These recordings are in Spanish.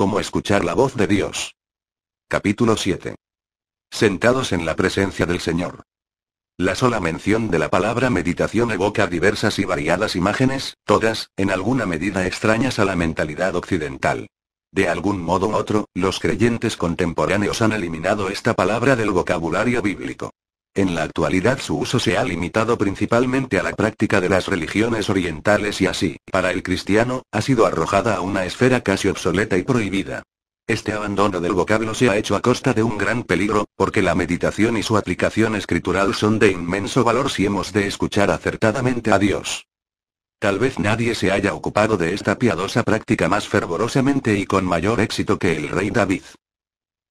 Cómo escuchar la voz de Dios. Capítulo 7. Sentados en la presencia del Señor. La sola mención de la palabra meditación evoca diversas y variadas imágenes, todas, en alguna medida extrañas a la mentalidad occidental. De algún modo u otro, los creyentes contemporáneos han eliminado esta palabra del vocabulario bíblico. En la actualidad su uso se ha limitado principalmente a la práctica de las religiones orientales y así, para el cristiano, ha sido arrojada a una esfera casi obsoleta y prohibida. Este abandono del vocablo se ha hecho a costa de un gran peligro, porque la meditación y su aplicación escritural son de inmenso valor si hemos de escuchar acertadamente a Dios. Tal vez nadie se haya ocupado de esta piadosa práctica más fervorosamente y con mayor éxito que el rey David.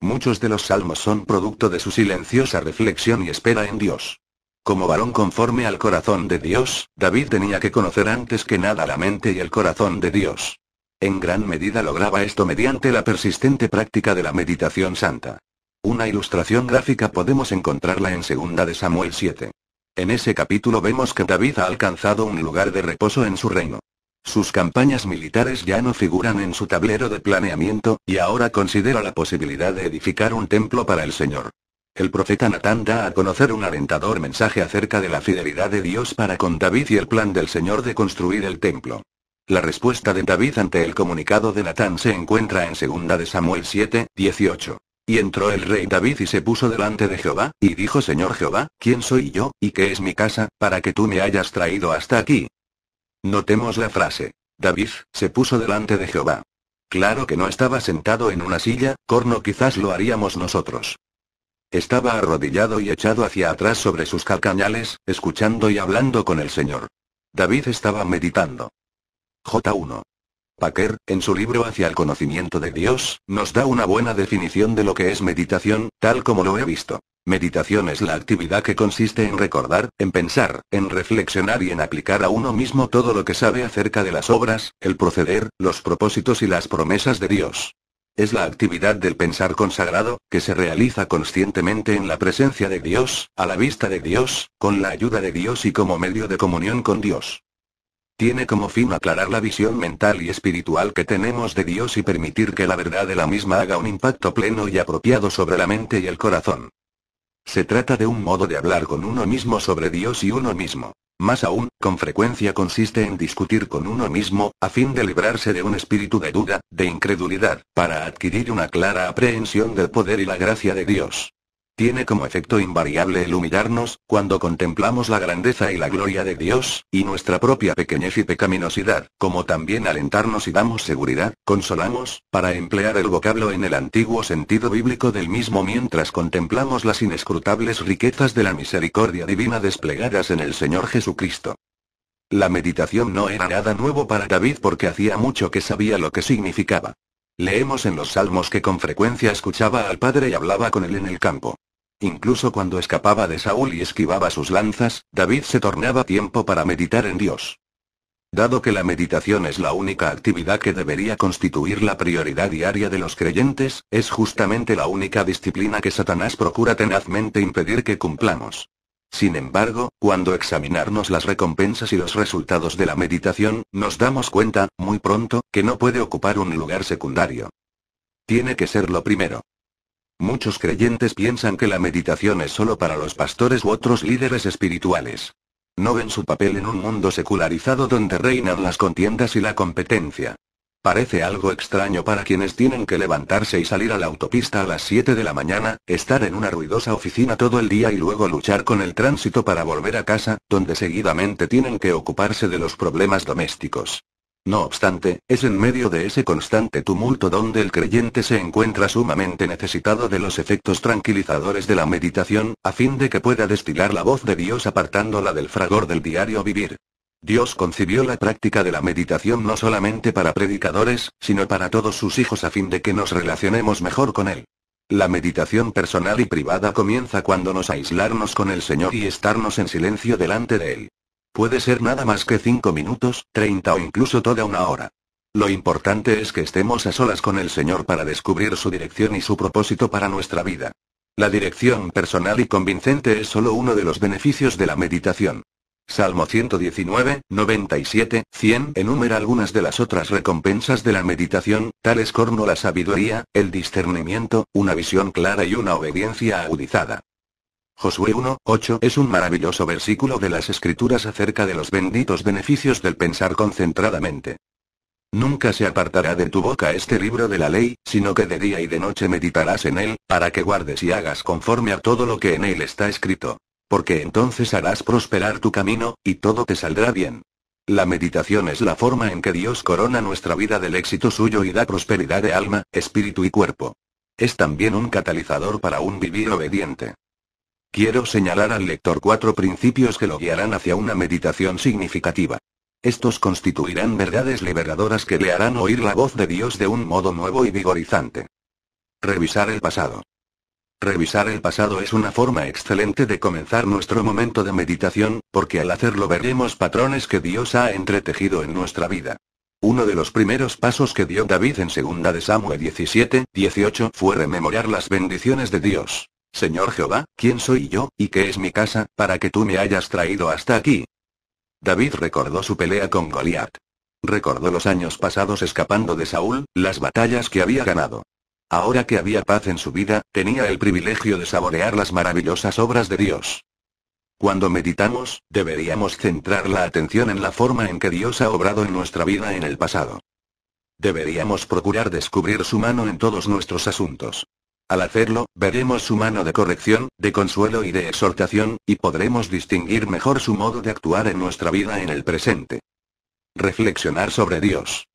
Muchos de los salmos son producto de su silenciosa reflexión y espera en Dios. Como varón conforme al corazón de Dios, David tenía que conocer antes que nada la mente y el corazón de Dios. En gran medida lograba esto mediante la persistente práctica de la meditación santa. Una ilustración gráfica podemos encontrarla en 2 de Samuel 7. En ese capítulo vemos que David ha alcanzado un lugar de reposo en su reino. Sus campañas militares ya no figuran en su tablero de planeamiento, y ahora considera la posibilidad de edificar un templo para el Señor. El profeta Natán da a conocer un alentador mensaje acerca de la fidelidad de Dios para con David y el plan del Señor de construir el templo. La respuesta de David ante el comunicado de Natán se encuentra en 2 de Samuel 7, 18. Y entró el rey David y se puso delante de Jehová, y dijo: Señor Jehová, ¿quién soy yo, y qué es mi casa, para que tú me hayas traído hasta aquí? Notemos la frase. David se puso delante de Jehová. Claro que no estaba sentado en una silla, corno quizás lo haríamos nosotros. Estaba arrodillado y echado hacia atrás sobre sus calcañales, escuchando y hablando con el Señor. David estaba meditando. J1. Packer, en su libro Hacia el conocimiento de Dios, nos da una buena definición de lo que es meditación, tal como lo he visto. Meditación es la actividad que consiste en recordar, en pensar, en reflexionar y en aplicar a uno mismo todo lo que sabe acerca de las obras, el proceder, los propósitos y las promesas de Dios. Es la actividad del pensar consagrado, que se realiza conscientemente en la presencia de Dios, a la vista de Dios, con la ayuda de Dios y como medio de comunión con Dios. Tiene como fin aclarar la visión mental y espiritual que tenemos de Dios y permitir que la verdad de la misma haga un impacto pleno y apropiado sobre la mente y el corazón. Se trata de un modo de hablar con uno mismo sobre Dios y uno mismo. Más aún, con frecuencia consiste en discutir con uno mismo, a fin de librarse de un espíritu de duda, de incredulidad, para adquirir una clara aprehensión del poder y la gracia de Dios. Tiene como efecto invariable el humillarnos, cuando contemplamos la grandeza y la gloria de Dios, y nuestra propia pequeñez y pecaminosidad, como también alentarnos y damos seguridad, consolamos, para emplear el vocablo en el antiguo sentido bíblico del mismo mientras contemplamos las inescrutables riquezas de la misericordia divina desplegadas en el Señor Jesucristo. La meditación no era nada nuevo para David porque hacía mucho que sabía lo que significaba. Leemos en los Salmos que con frecuencia escuchaba al Padre y hablaba con él en el campo. Incluso cuando escapaba de Saúl y esquivaba sus lanzas, David se tornaba tiempo para meditar en Dios. Dado que la meditación es la única actividad que debería constituir la prioridad diaria de los creyentes, es justamente la única disciplina que Satanás procura tenazmente impedir que cumplamos. Sin embargo, cuando examinamos las recompensas y los resultados de la meditación, nos damos cuenta, muy pronto, que no puede ocupar un lugar secundario. Tiene que ser lo primero. Muchos creyentes piensan que la meditación es solo para los pastores u otros líderes espirituales. No ven su papel en un mundo secularizado donde reinan las contiendas y la competencia. Parece algo extraño para quienes tienen que levantarse y salir a la autopista a las 7 de la mañana, estar en una ruidosa oficina todo el día y luego luchar con el tránsito para volver a casa, donde seguidamente tienen que ocuparse de los problemas domésticos. No obstante, es en medio de ese constante tumulto donde el creyente se encuentra sumamente necesitado de los efectos tranquilizadores de la meditación, a fin de que pueda destilar la voz de Dios apartándola del fragor del diario vivir. Dios concibió la práctica de la meditación no solamente para predicadores, sino para todos sus hijos a fin de que nos relacionemos mejor con Él. La meditación personal y privada comienza cuando nos aislamos con el Señor y estarnos en silencio delante de Él. Puede ser nada más que 5 minutos, 30 o incluso toda una hora. Lo importante es que estemos a solas con el Señor para descubrir su dirección y su propósito para nuestra vida. La dirección personal y convincente es solo uno de los beneficios de la meditación. Salmo 119, 97, 100 enumera algunas de las otras recompensas de la meditación, tales como la sabiduría, el discernimiento, una visión clara y una obediencia agudizada. Josué 1, 8 es un maravilloso versículo de las Escrituras acerca de los benditos beneficios del pensar concentradamente. Nunca se apartará de tu boca este libro de la ley, sino que de día y de noche meditarás en él, para que guardes y hagas conforme a todo lo que en él está escrito. Porque entonces harás prosperar tu camino, y todo te saldrá bien. La meditación es la forma en que Dios corona nuestra vida del éxito suyo y da prosperidad de alma, espíritu y cuerpo. Es también un catalizador para un vivir obediente. Quiero señalar al lector 4 principios que lo guiarán hacia una meditación significativa. Estos constituirán verdades liberadoras que le harán oír la voz de Dios de un modo nuevo y vigorizante. Revisar el pasado. Revisar el pasado es una forma excelente de comenzar nuestro momento de meditación, porque al hacerlo veremos patrones que Dios ha entretejido en nuestra vida. Uno de los primeros pasos que dio David en 2 de Samuel 17, 18 fue rememorar las bendiciones de Dios. Señor Jehová, ¿quién soy yo, y qué es mi casa, para que tú me hayas traído hasta aquí? David recordó su pelea con Goliat. Recordó los años pasados escapando de Saúl, las batallas que había ganado. Ahora que había paz en su vida, tenía el privilegio de saborear las maravillosas obras de Dios. Cuando meditamos, deberíamos centrar la atención en la forma en que Dios ha obrado en nuestra vida en el pasado. Deberíamos procurar descubrir su mano en todos nuestros asuntos. Al hacerlo, veremos su mano de corrección, de consuelo y de exhortación, y podremos distinguir mejor su modo de actuar en nuestra vida en el presente. Reflexionar sobre Dios.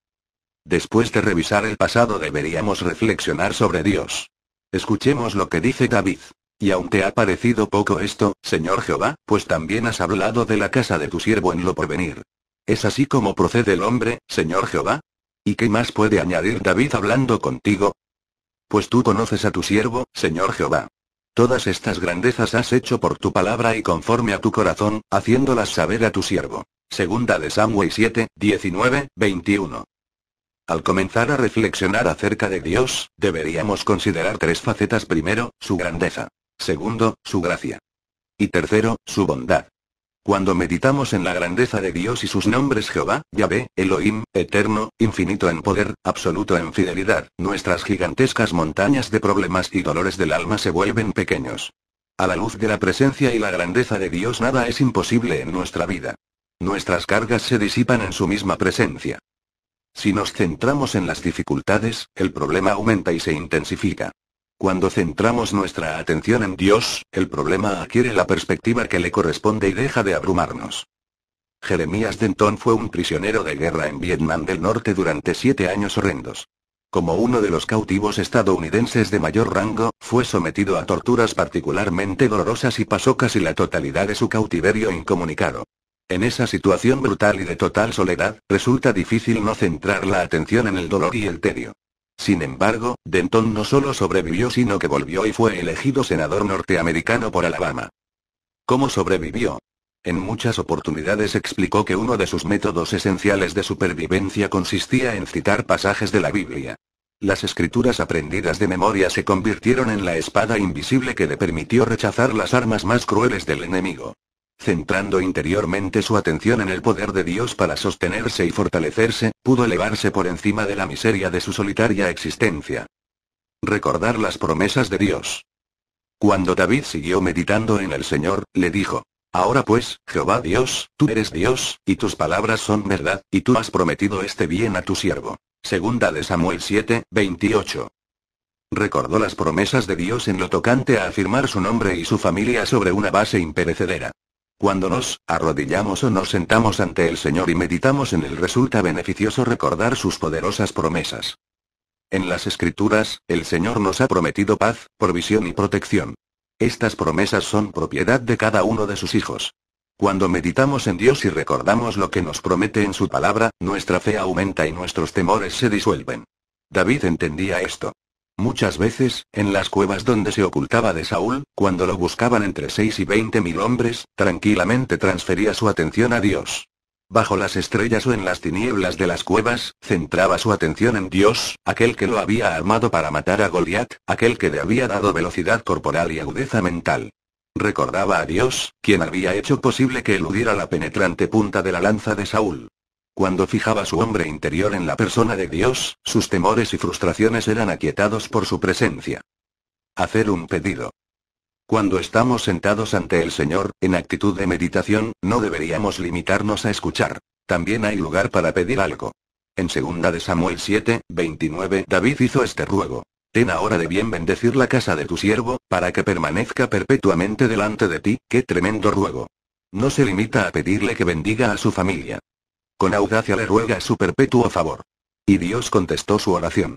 Después de revisar el pasado deberíamos reflexionar sobre Dios. Escuchemos lo que dice David. Y aun te ha parecido poco esto, Señor Jehová, pues también has hablado de la casa de tu siervo en lo porvenir. ¿Es así como procede el hombre, Señor Jehová? ¿Y qué más puede añadir David hablando contigo? Pues tú conoces a tu siervo, Señor Jehová. Todas estas grandezas has hecho por tu palabra y conforme a tu corazón, haciéndolas saber a tu siervo. 2 de Samuel 7, 19, 21. Al comenzar a reflexionar acerca de Dios, deberíamos considerar 3 facetas: primero, su grandeza; segundo, su gracia; y tercero, su bondad. Cuando meditamos en la grandeza de Dios y sus nombres Jehová, Yahvé, Elohim, eterno, infinito en poder, absoluto en fidelidad, nuestras gigantescas montañas de problemas y dolores del alma se vuelven pequeños. A la luz de la presencia y la grandeza de Dios nada es imposible en nuestra vida. Nuestras cargas se disipan en su misma presencia. Si nos centramos en las dificultades, el problema aumenta y se intensifica. Cuando centramos nuestra atención en Dios, el problema adquiere la perspectiva que le corresponde y deja de abrumarnos. Jeremías Denton fue un prisionero de guerra en Vietnam del Norte durante 7 años horrendos. Como uno de los cautivos estadounidenses de mayor rango, fue sometido a torturas particularmente dolorosas y pasó casi la totalidad de su cautiverio incomunicado. En esa situación brutal y de total soledad, resulta difícil no centrar la atención en el dolor y el tedio. Sin embargo, Denton no solo sobrevivió sino que volvió y fue elegido senador norteamericano por Alabama. ¿Cómo sobrevivió? En muchas oportunidades explicó que uno de sus métodos esenciales de supervivencia consistía en citar pasajes de la Biblia. Las escrituras aprendidas de memoria se convirtieron en la espada invisible que le permitió rechazar las armas más crueles del enemigo. Centrando interiormente su atención en el poder de Dios para sostenerse y fortalecerse, pudo elevarse por encima de la miseria de su solitaria existencia. Recordar las promesas de Dios. Cuando David siguió meditando en el Señor, le dijo: Ahora pues, Jehová Dios, tú eres Dios, y tus palabras son verdad, y tú has prometido este bien a tu siervo. 2 de Samuel 7, 28. Recordó las promesas de Dios en lo tocante a afirmar su nombre y su familia sobre una base imperecedera. Cuando nos arrodillamos o nos sentamos ante el Señor y meditamos en él, resulta beneficioso recordar sus poderosas promesas. En las Escrituras, el Señor nos ha prometido paz, provisión y protección. Estas promesas son propiedad de cada uno de sus hijos. Cuando meditamos en Dios y recordamos lo que nos promete en su palabra, nuestra fe aumenta y nuestros temores se disuelven. David entendía esto. Muchas veces, en las cuevas donde se ocultaba de Saúl, cuando lo buscaban entre 6 y 20.000 hombres, tranquilamente transfería su atención a Dios. Bajo las estrellas o en las tinieblas de las cuevas, centraba su atención en Dios, aquel que lo había armado para matar a Goliat, aquel que le había dado velocidad corporal y agudeza mental. Recordaba a Dios, quien había hecho posible que eludiera la penetrante punta de la lanza de Saúl. Cuando fijaba su hombre interior en la persona de Dios, sus temores y frustraciones eran aquietados por su presencia. Hacer un pedido. Cuando estamos sentados ante el Señor, en actitud de meditación, no deberíamos limitarnos a escuchar. También hay lugar para pedir algo. En 2 de Samuel 7:29, David hizo este ruego. Ten ahora de bien bendecir la casa de tu siervo, para que permanezca perpetuamente delante de ti. ¡Qué tremendo ruego! No se limita a pedirle que bendiga a su familia. Con audacia le ruega su perpetuo favor. Y Dios contestó su oración.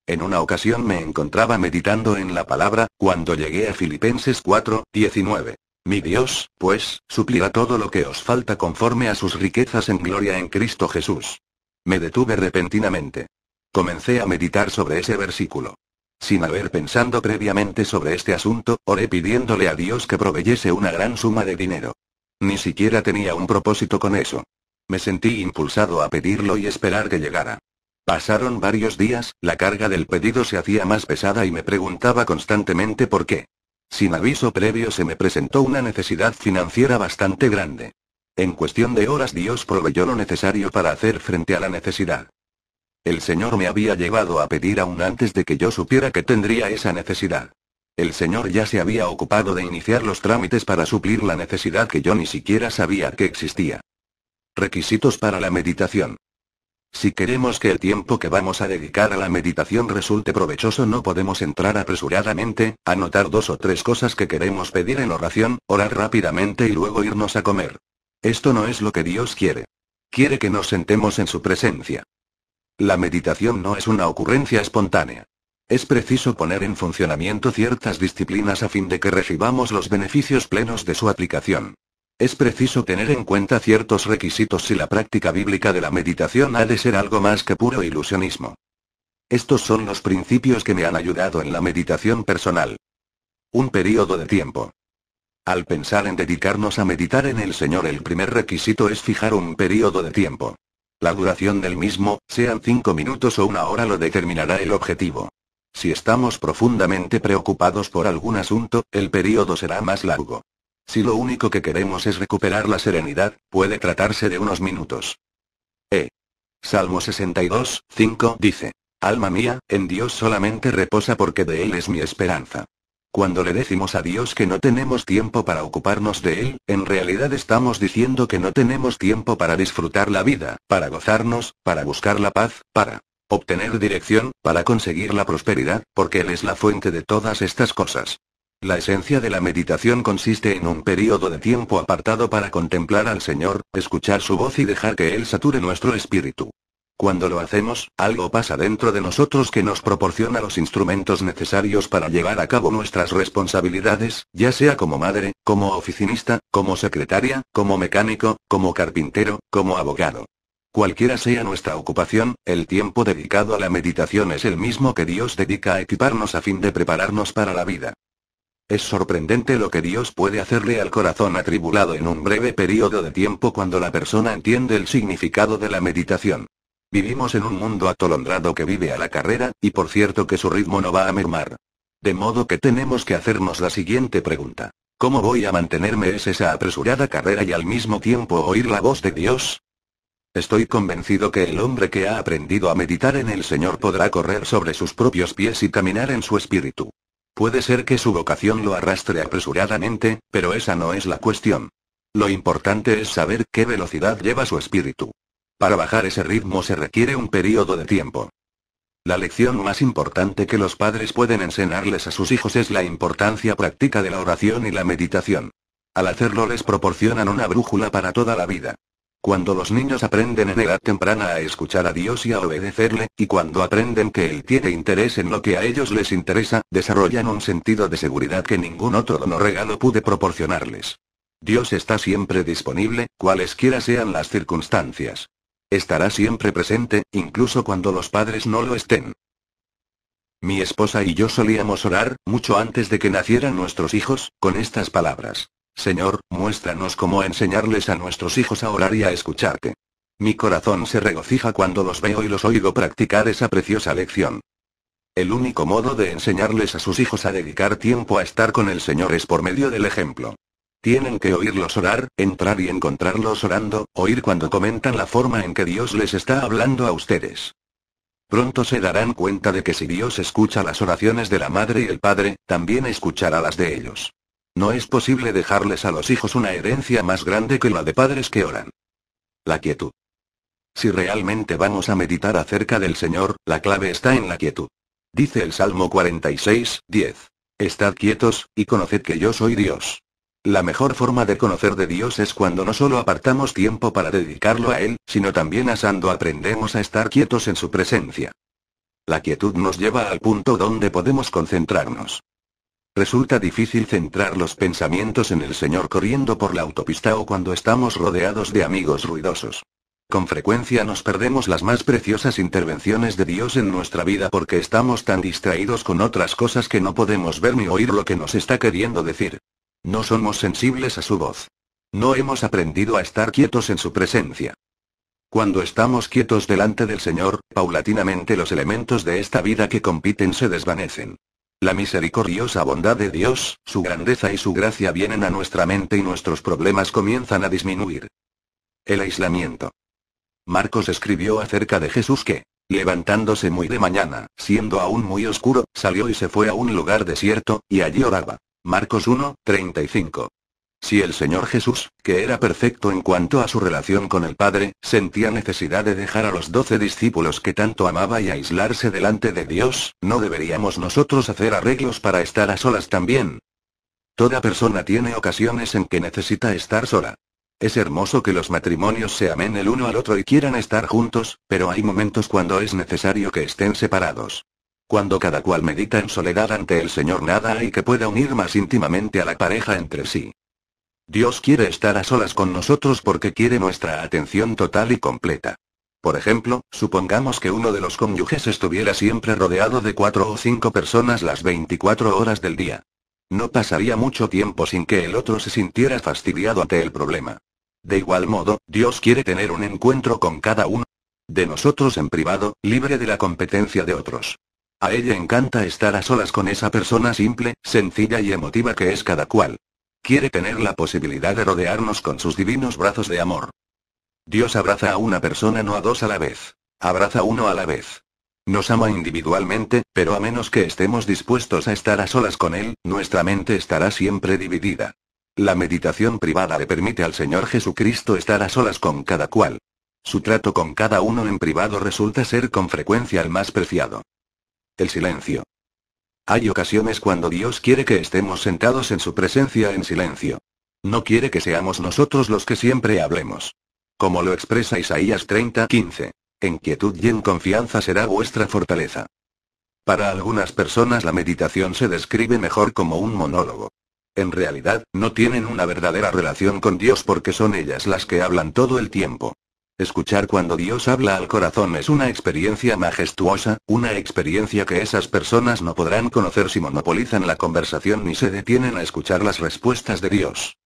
En una ocasión me encontraba meditando en la palabra, cuando llegué a Filipenses 4:19. Mi Dios, pues, suplirá todo lo que os falta conforme a sus riquezas en gloria en Cristo Jesús. Me detuve repentinamente. Comencé a meditar sobre ese versículo. Sin haber pensado previamente sobre este asunto, oré pidiéndole a Dios que proveyese una gran suma de dinero. Ni siquiera tenía un propósito con eso. Me sentí impulsado a pedirlo y esperar que llegara. Pasaron varios días, la carga del pedido se hacía más pesada y me preguntaba constantemente por qué. Sin aviso previo se me presentó una necesidad financiera bastante grande. En cuestión de horas Dios proveyó lo necesario para hacer frente a la necesidad. El Señor me había llevado a pedir aún antes de que yo supiera que tendría esa necesidad. El Señor ya se había ocupado de iniciar los trámites para suplir la necesidad que yo ni siquiera sabía que existía. Requisitos para la meditación. Si queremos que el tiempo que vamos a dedicar a la meditación resulte provechoso, no podemos entrar apresuradamente, anotar 2 o 3 cosas que queremos pedir en oración, orar rápidamente y luego irnos a comer. Esto no es lo que Dios quiere. Quiere que nos sentemos en su presencia. La meditación no es una ocurrencia espontánea. Es preciso poner en funcionamiento ciertas disciplinas a fin de que recibamos los beneficios plenos de su aplicación. Es preciso tener en cuenta ciertos requisitos si la práctica bíblica de la meditación ha de ser algo más que puro ilusionismo. Estos son los principios que me han ayudado en la meditación personal. Un periodo de tiempo. Al pensar en dedicarnos a meditar en el Señor, el primer requisito es fijar un periodo de tiempo. La duración del mismo, sean 5 minutos o 1 hora, lo determinará el objetivo. Si estamos profundamente preocupados por algún asunto, el periodo será más largo. Si lo único que queremos es recuperar la serenidad, puede tratarse de unos minutos. Salmo 62:5 dice: Alma mía, en Dios solamente reposa, porque de Él es mi esperanza. Cuando le decimos a Dios que no tenemos tiempo para ocuparnos de Él, en realidad estamos diciendo que no tenemos tiempo para disfrutar la vida, para gozarnos, para buscar la paz, para obtener dirección, para conseguir la prosperidad, porque Él es la fuente de todas estas cosas. La esencia de la meditación consiste en un periodo de tiempo apartado para contemplar al Señor, escuchar su voz y dejar que Él sature nuestro espíritu. Cuando lo hacemos, algo pasa dentro de nosotros que nos proporciona los instrumentos necesarios para llevar a cabo nuestras responsabilidades, ya sea como madre, como oficinista, como secretaria, como mecánico, como carpintero, como abogado. Cualquiera sea nuestra ocupación, el tiempo dedicado a la meditación es el mismo que Dios dedica a equiparnos a fin de prepararnos para la vida. Es sorprendente lo que Dios puede hacerle al corazón atribulado en un breve periodo de tiempo cuando la persona entiende el significado de la meditación. Vivimos en un mundo atolondrado que vive a la carrera, y por cierto que su ritmo no va a mermar. De modo que tenemos que hacernos la siguiente pregunta: ¿cómo voy a mantenerme esa apresurada carrera y al mismo tiempo oír la voz de Dios? Estoy convencido que el hombre que ha aprendido a meditar en el Señor podrá correr sobre sus propios pies y caminar en su espíritu. Puede ser que su vocación lo arrastre apresuradamente, pero esa no es la cuestión. Lo importante es saber qué velocidad lleva su espíritu. Para bajar ese ritmo se requiere un periodo de tiempo. La lección más importante que los padres pueden enseñarles a sus hijos es la importancia práctica de la oración y la meditación. Al hacerlo les proporcionan una brújula para toda la vida. Cuando los niños aprenden en edad temprana a escuchar a Dios y a obedecerle, y cuando aprenden que Él tiene interés en lo que a ellos les interesa, desarrollan un sentido de seguridad que ningún otro don o regalo puede proporcionarles. Dios está siempre disponible, cualesquiera sean las circunstancias. Estará siempre presente, incluso cuando los padres no lo estén. Mi esposa y yo solíamos orar, mucho antes de que nacieran nuestros hijos, con estas palabras: Señor, muéstranos cómo enseñarles a nuestros hijos a orar y a escucharte. Mi corazón se regocija cuando los veo y los oigo practicar esa preciosa lección. El único modo de enseñarles a sus hijos a dedicar tiempo a estar con el Señor es por medio del ejemplo. Tienen que oírlos orar, entrar y encontrarlos orando, oír cuando comentan la forma en que Dios les está hablando a ustedes. Pronto se darán cuenta de que si Dios escucha las oraciones de la madre y el padre, también escuchará las de ellos. No es posible dejarles a los hijos una herencia más grande que la de padres que oran. La quietud. Si realmente vamos a meditar acerca del Señor, la clave está en la quietud. Dice el Salmo 46, 10. Estad quietos, y conoced que yo soy Dios. La mejor forma de conocer de Dios es cuando no solo apartamos tiempo para dedicarlo a Él, sino también asando aprendemos a estar quietos en su presencia. La quietud nos lleva al punto donde podemos concentrarnos. Resulta difícil centrar los pensamientos en el Señor corriendo por la autopista o cuando estamos rodeados de amigos ruidosos. Con frecuencia nos perdemos las más preciosas intervenciones de Dios en nuestra vida porque estamos tan distraídos con otras cosas que no podemos ver ni oír lo que nos está queriendo decir. No somos sensibles a su voz. No hemos aprendido a estar quietos en su presencia. Cuando estamos quietos delante del Señor, paulatinamente los elementos de esta vida que compiten se desvanecen. La misericordiosa bondad de Dios, su grandeza y su gracia vienen a nuestra mente y nuestros problemas comienzan a disminuir. El aislamiento. Marcos escribió acerca de Jesús que, levantándose muy de mañana, siendo aún muy oscuro, salió y se fue a un lugar desierto, y allí oraba. Marcos 1, 35. Si el Señor Jesús, que era perfecto en cuanto a su relación con el Padre, sentía necesidad de dejar a los 12 discípulos que tanto amaba y aislarse delante de Dios, ¿no deberíamos nosotros hacer arreglos para estar a solas también? Toda persona tiene ocasiones en que necesita estar sola. Es hermoso que los matrimonios se amen el uno al otro y quieran estar juntos, pero hay momentos cuando es necesario que estén separados. Cuando cada cual medita en soledad ante el Señor, nada hay que pueda unir más íntimamente a la pareja entre sí. Dios quiere estar a solas con nosotros porque quiere nuestra atención total y completa. Por ejemplo, supongamos que uno de los cónyuges estuviera siempre rodeado de 4 o 5 personas las 24 horas del día. No pasaría mucho tiempo sin que el otro se sintiera fastidiado ante el problema. De igual modo, Dios quiere tener un encuentro con cada uno de nosotros en privado, libre de la competencia de otros. A ella encanta estar a solas con esa persona simple, sencilla y emotiva que es cada cual. Quiere tener la posibilidad de rodearnos con sus divinos brazos de amor. Dios abraza a una persona, no a dos a la vez. Abraza uno a la vez. Nos ama individualmente, pero a menos que estemos dispuestos a estar a solas con Él, nuestra mente estará siempre dividida. La meditación privada le permite al Señor Jesucristo estar a solas con cada cual. Su trato con cada uno en privado resulta ser con frecuencia el más preciado. El silencio. Hay ocasiones cuando Dios quiere que estemos sentados en su presencia en silencio. No quiere que seamos nosotros los que siempre hablemos. Como lo expresa Isaías 30:15. En quietud y en confianza será vuestra fortaleza. Para algunas personas la meditación se describe mejor como un monólogo. En realidad, no tienen una verdadera relación con Dios porque son ellas las que hablan todo el tiempo. Escuchar cuando Dios habla al corazón es una experiencia majestuosa, una experiencia que esas personas no podrán conocer si monopolizan la conversación ni se detienen a escuchar las respuestas de Dios.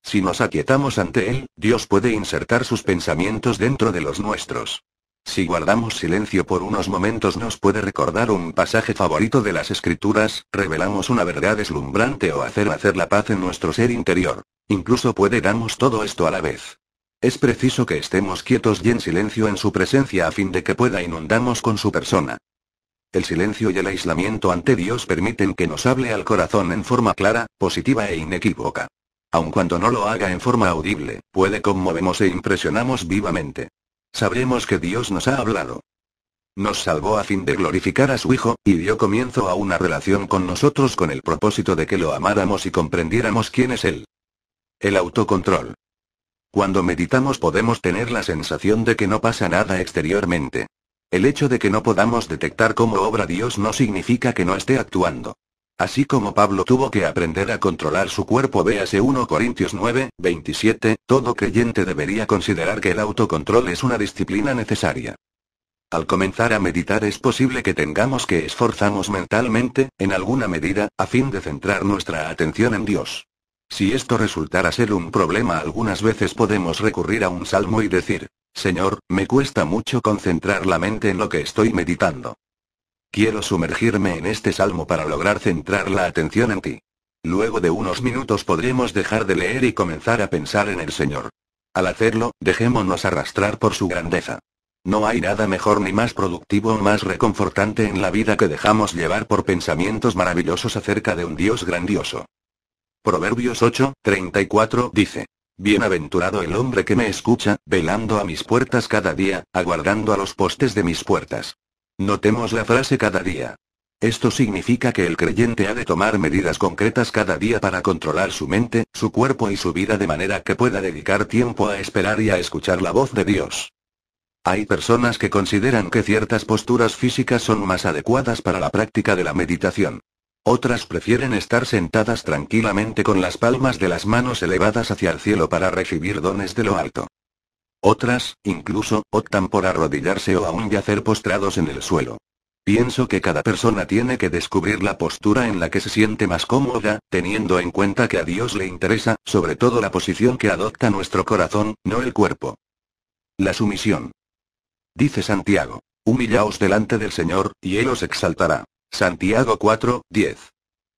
Si nos aquietamos ante Él, Dios puede insertar sus pensamientos dentro de los nuestros. Si guardamos silencio por unos momentos nos puede recordar un pasaje favorito de las Escrituras, revelamos una verdad deslumbrante o hacer la paz en nuestro ser interior. Incluso puede darnos todo esto a la vez. Es preciso que estemos quietos y en silencio en su presencia a fin de que pueda inundarnos con su persona. El silencio y el aislamiento ante Dios permiten que nos hable al corazón en forma clara, positiva e inequívoca. Aun cuando no lo haga en forma audible, puede conmovemos e impresionamos vivamente. Sabremos que Dios nos ha hablado. Nos salvó a fin de glorificar a su Hijo, y dio comienzo a una relación con nosotros con el propósito de que lo amáramos y comprendiéramos quién es Él. El autocontrol. Cuando meditamos podemos tener la sensación de que no pasa nada exteriormente. El hecho de que no podamos detectar cómo obra Dios no significa que no esté actuando. Así como Pablo tuvo que aprender a controlar su cuerpo, véase 1 Corintios 9, 27, todo creyente debería considerar que el autocontrol es una disciplina necesaria. Al comenzar a meditar es posible que tengamos que esforzarnos mentalmente, en alguna medida, a fin de centrar nuestra atención en Dios. Si esto resultara ser un problema, algunas veces podemos recurrir a un salmo y decir: Señor, me cuesta mucho concentrar la mente en lo que estoy meditando. Quiero sumergirme en este salmo para lograr centrar la atención en ti. Luego de unos minutos podremos dejar de leer y comenzar a pensar en el Señor. Al hacerlo, dejémonos arrastrar por su grandeza. No hay nada mejor ni más productivo o más reconfortante en la vida que dejamos llevar por pensamientos maravillosos acerca de un Dios grandioso. Proverbios 8:34 dice: Bienaventurado el hombre que me escucha, velando a mis puertas cada día, aguardando a los postes de mis puertas. Notemos la frase cada día. Esto significa que el creyente ha de tomar medidas concretas cada día para controlar su mente, su cuerpo y su vida de manera que pueda dedicar tiempo a esperar y a escuchar la voz de Dios. Hay personas que consideran que ciertas posturas físicas son más adecuadas para la práctica de la meditación. Otras prefieren estar sentadas tranquilamente con las palmas de las manos elevadas hacia el cielo para recibir dones de lo alto. Otras, incluso, optan por arrodillarse o aún yacer postrados en el suelo. Pienso que cada persona tiene que descubrir la postura en la que se siente más cómoda, teniendo en cuenta que a Dios le interesa, sobre todo la posición que adopta nuestro corazón, no el cuerpo. La sumisión. Dice Santiago: Humillaos delante del Señor, y Él os exaltará. Santiago 4:10.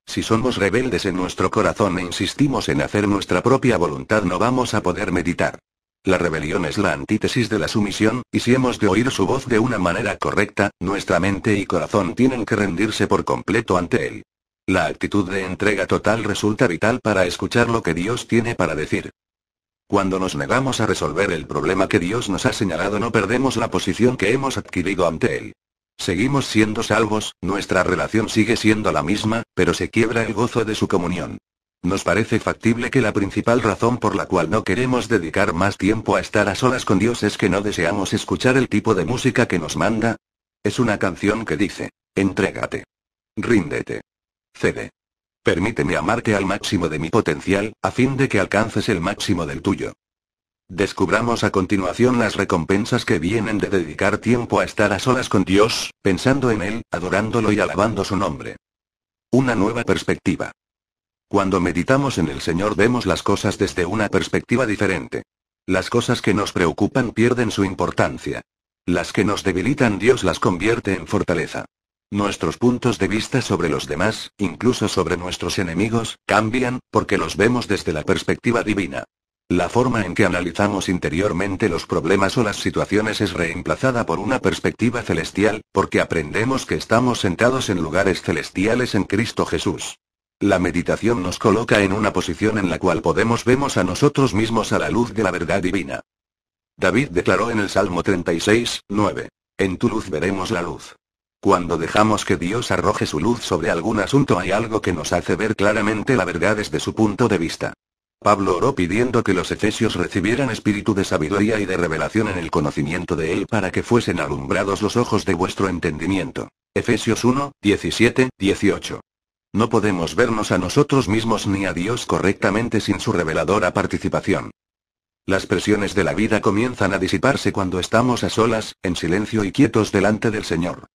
Si somos rebeldes en nuestro corazón e insistimos en hacer nuestra propia voluntad, no vamos a poder meditar. La rebelión es la antítesis de la sumisión, y si hemos de oír su voz de una manera correcta, nuestra mente y corazón tienen que rendirse por completo ante Él. La actitud de entrega total resulta vital para escuchar lo que Dios tiene para decir. Cuando nos negamos a resolver el problema que Dios nos ha señalado, no perdemos la posición que hemos adquirido ante Él. Seguimos siendo salvos, nuestra relación sigue siendo la misma, pero se quiebra el gozo de su comunión. Nos parece factible que la principal razón por la cual no queremos dedicar más tiempo a estar a solas con Dios es que no deseamos escuchar el tipo de música que nos manda. Es una canción que dice: entrégate. Ríndete. Cede. Permíteme amarte al máximo de mi potencial, a fin de que alcances el máximo del tuyo. Descubramos a continuación las recompensas que vienen de dedicar tiempo a estar a solas con Dios, pensando en Él, adorándolo y alabando su nombre. Una nueva perspectiva. Cuando meditamos en el Señor vemos las cosas desde una perspectiva diferente. Las cosas que nos preocupan pierden su importancia. Las que nos debilitan Dios las convierte en fortaleza. Nuestros puntos de vista sobre los demás, incluso sobre nuestros enemigos, cambian, porque los vemos desde la perspectiva divina. La forma en que analizamos interiormente los problemas o las situaciones es reemplazada por una perspectiva celestial, porque aprendemos que estamos sentados en lugares celestiales en Cristo Jesús. La meditación nos coloca en una posición en la cual vemos a nosotros mismos a la luz de la verdad divina. David declaró en el Salmo 36:9: En tu luz veremos la luz. Cuando dejamos que Dios arroje su luz sobre algún asunto, hay algo que nos hace ver claramente la verdad desde su punto de vista. Pablo oró pidiendo que los efesios recibieran espíritu de sabiduría y de revelación en el conocimiento de Él para que fuesen alumbrados los ojos de vuestro entendimiento. Efesios 1:17-18. No podemos vernos a nosotros mismos ni a Dios correctamente sin su reveladora participación. Las presiones de la vida comienzan a disiparse cuando estamos a solas, en silencio y quietos delante del Señor.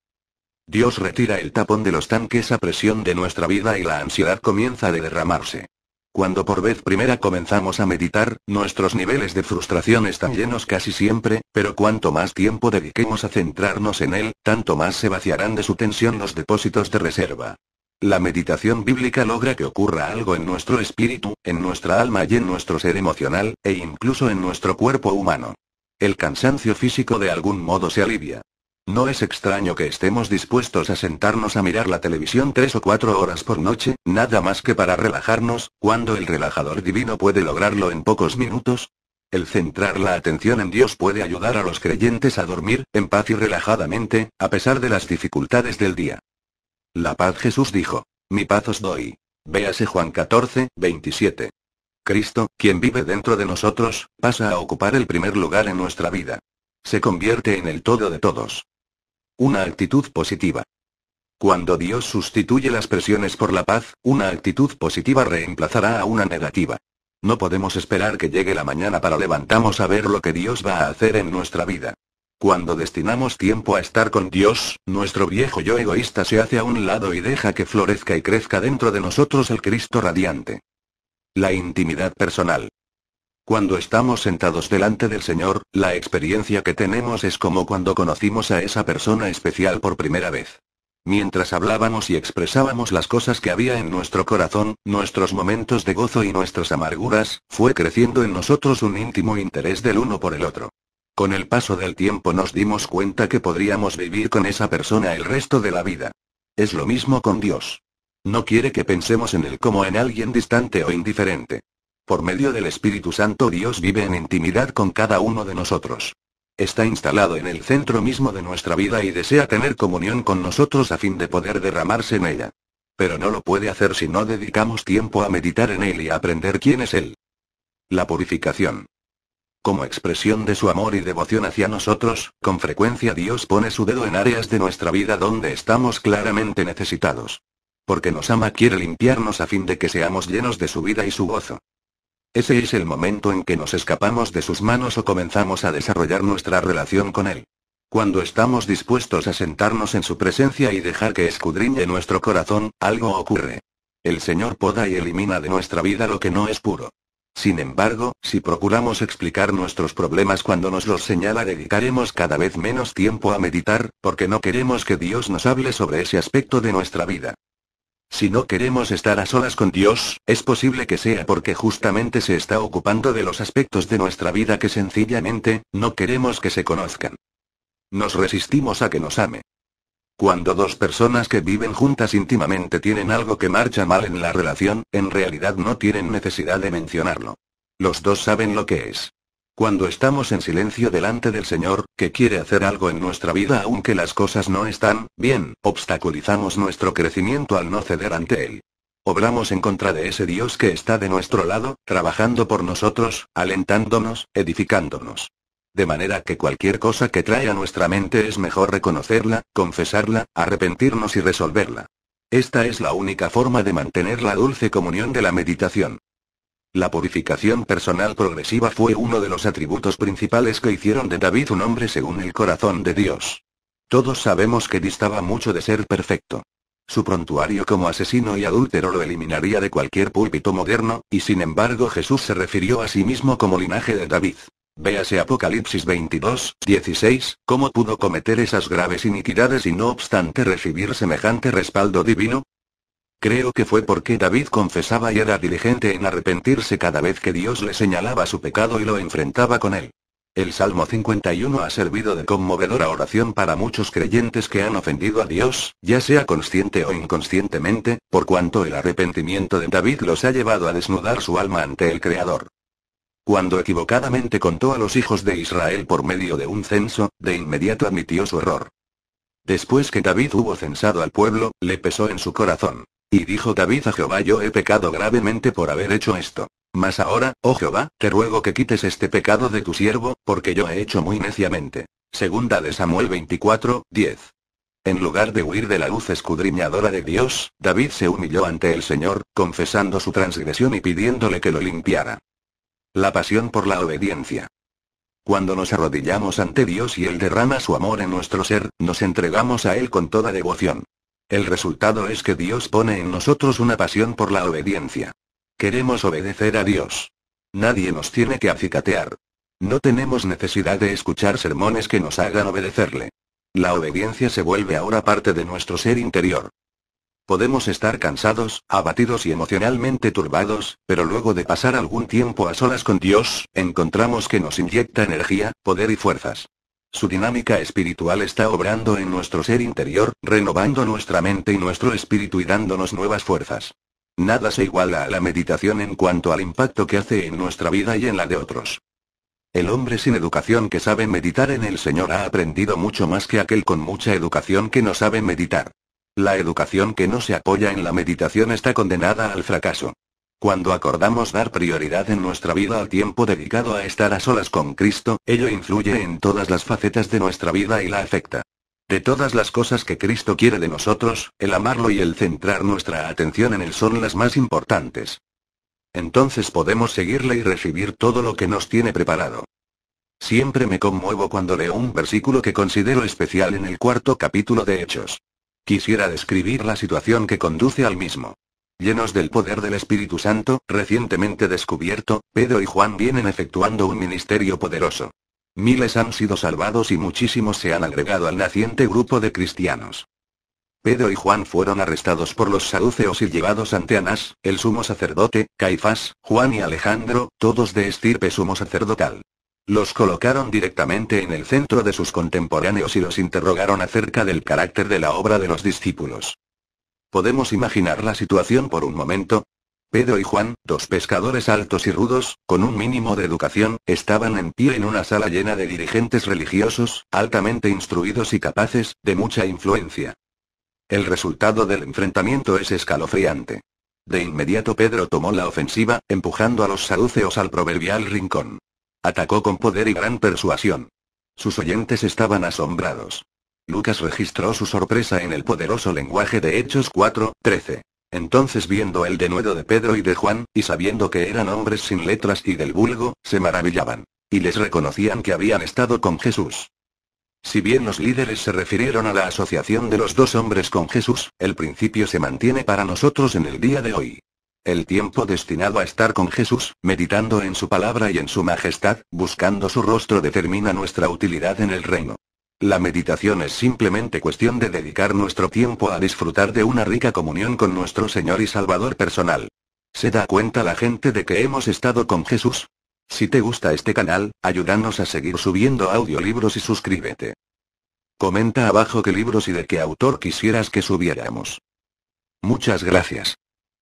Dios retira el tapón de los tanques a presión de nuestra vida y la ansiedad comienza a derramarse. Cuando por vez primera comenzamos a meditar, nuestros niveles de frustración están llenos casi siempre, pero cuanto más tiempo dediquemos a centrarnos en Él, tanto más se vaciarán de su tensión los depósitos de reserva. La meditación bíblica logra que ocurra algo en nuestro espíritu, en nuestra alma y en nuestro ser emocional, e incluso en nuestro cuerpo humano. El cansancio físico de algún modo se alivia. No es extraño que estemos dispuestos a sentarnos a mirar la televisión 3 o 4 horas por noche, nada más que para relajarnos, cuando el relajador divino puede lograrlo en pocos minutos. El centrar la atención en Dios puede ayudar a los creyentes a dormir, en paz y relajadamente, a pesar de las dificultades del día. La paz. Jesús dijo: mi paz os doy. Véase Juan 14:27. Cristo, quien vive dentro de nosotros, pasa a ocupar el primer lugar en nuestra vida. Se convierte en el todo de todos. Una actitud positiva. Cuando Dios sustituye las presiones por la paz, una actitud positiva reemplazará a una negativa. No podemos esperar que llegue la mañana para levantarnos a ver lo que Dios va a hacer en nuestra vida. Cuando destinamos tiempo a estar con Dios, nuestro viejo yo egoísta se hace a un lado y deja que florezca y crezca dentro de nosotros el Cristo radiante. La intimidad personal. Cuando estamos sentados delante del Señor, la experiencia que tenemos es como cuando conocimos a esa persona especial por primera vez. Mientras hablábamos y expresábamos las cosas que había en nuestro corazón, nuestros momentos de gozo y nuestras amarguras, fue creciendo en nosotros un íntimo interés del uno por el otro. Con el paso del tiempo nos dimos cuenta que podríamos vivir con esa persona el resto de la vida. Es lo mismo con Dios. No quiere que pensemos en Él como en alguien distante o indiferente. Por medio del Espíritu Santo Dios vive en intimidad con cada uno de nosotros. Está instalado en el centro mismo de nuestra vida y desea tener comunión con nosotros a fin de poder derramarse en ella. Pero no lo puede hacer si no dedicamos tiempo a meditar en Él y a aprender quién es Él. La purificación. Como expresión de su amor y devoción hacia nosotros, con frecuencia Dios pone su dedo en áreas de nuestra vida donde estamos claramente necesitados. Porque nos ama, quiere limpiarnos a fin de que seamos llenos de su vida y su gozo. Ese es el momento en que nos escapamos de sus manos o comenzamos a desarrollar nuestra relación con Él. Cuando estamos dispuestos a sentarnos en su presencia y dejar que escudriñe nuestro corazón, algo ocurre. El Señor poda y elimina de nuestra vida lo que no es puro. Sin embargo, si procuramos explicar nuestros problemas cuando nos los señala, dedicaremos cada vez menos tiempo a meditar, porque no queremos que Dios nos hable sobre ese aspecto de nuestra vida. Si no queremos estar a solas con Dios, es posible que sea porque justamente se está ocupando de los aspectos de nuestra vida que sencillamente, no queremos que se conozcan. Nos resistimos a que nos ame. Cuando dos personas que viven juntas íntimamente tienen algo que marcha mal en la relación, en realidad no tienen necesidad de mencionarlo. Los dos saben lo que es. Cuando estamos en silencio delante del Señor, que quiere hacer algo en nuestra vida aunque las cosas no están bien, obstaculizamos nuestro crecimiento al no ceder ante Él. Obramos en contra de ese Dios que está de nuestro lado, trabajando por nosotros, alentándonos, edificándonos. De manera que cualquier cosa que trae a nuestra mente es mejor reconocerla, confesarla, arrepentirnos y resolverla. Esta es la única forma de mantener la dulce comunión de la meditación. La purificación personal progresiva fue uno de los atributos principales que hicieron de David un hombre según el corazón de Dios. Todos sabemos que distaba mucho de ser perfecto. Su prontuario como asesino y adúltero lo eliminaría de cualquier púlpito moderno, y sin embargo Jesús se refirió a sí mismo como linaje de David. Véase Apocalipsis 22:16, ¿cómo pudo cometer esas graves iniquidades y no obstante recibir semejante respaldo divino? Creo que fue porque David confesaba y era diligente en arrepentirse cada vez que Dios le señalaba su pecado y lo enfrentaba con él. El Salmo 51 ha servido de conmovedora oración para muchos creyentes que han ofendido a Dios, ya sea consciente o inconscientemente, por cuanto el arrepentimiento de David los ha llevado a desnudar su alma ante el Creador. Cuando equivocadamente contó a los hijos de Israel por medio de un censo, de inmediato admitió su error. Después que David hubo censado al pueblo, le pesó en su corazón. Y dijo David a Jehová: yo he pecado gravemente por haber hecho esto. Mas ahora, oh Jehová, te ruego que quites este pecado de tu siervo, porque yo he hecho muy neciamente. Segunda de Samuel 24:10. En lugar de huir de la luz escudriñadora de Dios, David se humilló ante el Señor, confesando su transgresión y pidiéndole que lo limpiara. La pasión por la obediencia. Cuando nos arrodillamos ante Dios y Él derrama su amor en nuestro ser, nos entregamos a Él con toda devoción. El resultado es que Dios pone en nosotros una pasión por la obediencia. Queremos obedecer a Dios. Nadie nos tiene que acicatear. No tenemos necesidad de escuchar sermones que nos hagan obedecerle. La obediencia se vuelve ahora parte de nuestro ser interior. Podemos estar cansados, abatidos y emocionalmente turbados, pero luego de pasar algún tiempo a solas con Dios, encontramos que nos inyecta energía, poder y fuerzas. Su dinámica espiritual está obrando en nuestro ser interior, renovando nuestra mente y nuestro espíritu y dándonos nuevas fuerzas. Nada se iguala a la meditación en cuanto al impacto que hace en nuestra vida y en la de otros. El hombre sin educación que sabe meditar en el Señor ha aprendido mucho más que aquel con mucha educación que no sabe meditar. La educación que no se apoya en la meditación está condenada al fracaso. Cuando acordamos dar prioridad en nuestra vida al tiempo dedicado a estar a solas con Cristo, ello influye en todas las facetas de nuestra vida y la afecta. De todas las cosas que Cristo quiere de nosotros, el amarlo y el centrar nuestra atención en Él son las más importantes. Entonces podemos seguirle y recibir todo lo que nos tiene preparado. Siempre me conmuevo cuando leo un versículo que considero especial en el 4º capítulo de Hechos. Quisiera describir la situación que conduce al mismo. Llenos del poder del Espíritu Santo, recientemente descubierto, Pedro y Juan vienen efectuando un ministerio poderoso. Miles han sido salvados y muchísimos se han agregado al naciente grupo de cristianos. Pedro y Juan fueron arrestados por los saduceos y llevados ante Anás, el sumo sacerdote, Caifás, Juan y Alejandro, todos de estirpe sumo sacerdotal. Los colocaron directamente en el centro de sus contemporáneos y los interrogaron acerca del carácter de la obra de los discípulos. ¿Podemos imaginar la situación por un momento? Pedro y Juan, dos pescadores altos y rudos, con un mínimo de educación, estaban en pie en una sala llena de dirigentes religiosos, altamente instruidos y capaces, de mucha influencia. El resultado del enfrentamiento es escalofriante. De inmediato Pedro tomó la ofensiva, empujando a los saduceos al proverbial rincón. Atacó con poder y gran persuasión. Sus oyentes estaban asombrados. Lucas registró su sorpresa en el poderoso lenguaje de Hechos 4:13. Entonces, viendo el denuedo de Pedro y de Juan, y sabiendo que eran hombres sin letras y del vulgo, se maravillaban. Y les reconocían que habían estado con Jesús. Si bien los líderes se refirieron a la asociación de los dos hombres con Jesús, el principio se mantiene para nosotros en el día de hoy. El tiempo destinado a estar con Jesús, meditando en su palabra y en su majestad, buscando su rostro determina nuestra utilidad en el reino. La meditación es simplemente cuestión de dedicar nuestro tiempo a disfrutar de una rica comunión con nuestro Señor y Salvador personal. ¿Se da cuenta la gente de que hemos estado con Jesús? Si te gusta este canal, ayúdanos a seguir subiendo audiolibros y suscríbete. Comenta abajo qué libros y de qué autor quisieras que subiéramos. Muchas gracias.